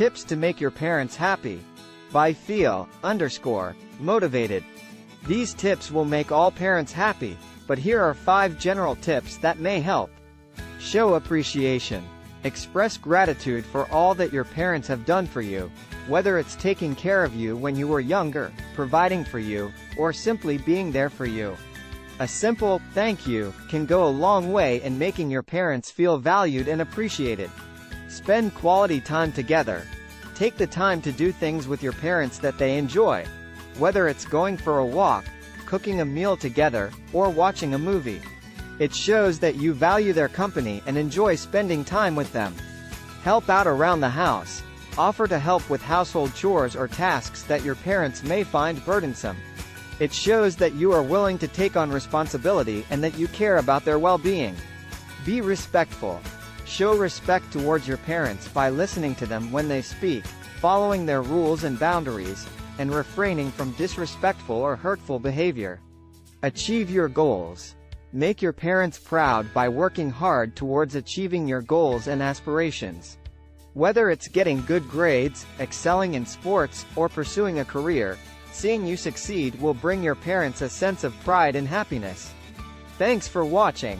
Tips to make your parents happy. By feel_motivated. These tips will make all parents happy, but here are 5 general tips that may help. Show appreciation. Express gratitude for all that your parents have done for you, whether it's taking care of you when you were younger, providing for you, or simply being there for you. A simple "thank you" can go a long way in making your parents feel valued and appreciated. Spend quality time together. Take the time to do things with your parents that they enjoy. Whether it's going for a walk, cooking a meal together, or watching a movie. It shows that you value their company and enjoy spending time with them. Help out around the house. Offer to help with household chores or tasks that your parents may find burdensome. It shows that you are willing to take on responsibility and that you care about their well-being. Be respectful. Show respect towards your parents by listening to them when they speak, following their rules and boundaries, and refraining from disrespectful or hurtful behavior. Achieve your goals. Make your parents proud by working hard towards achieving your goals and aspirations. Whether it's getting good grades, excelling in sports, or pursuing a career, seeing you succeed will bring your parents a sense of pride and happiness. Thanks for watching.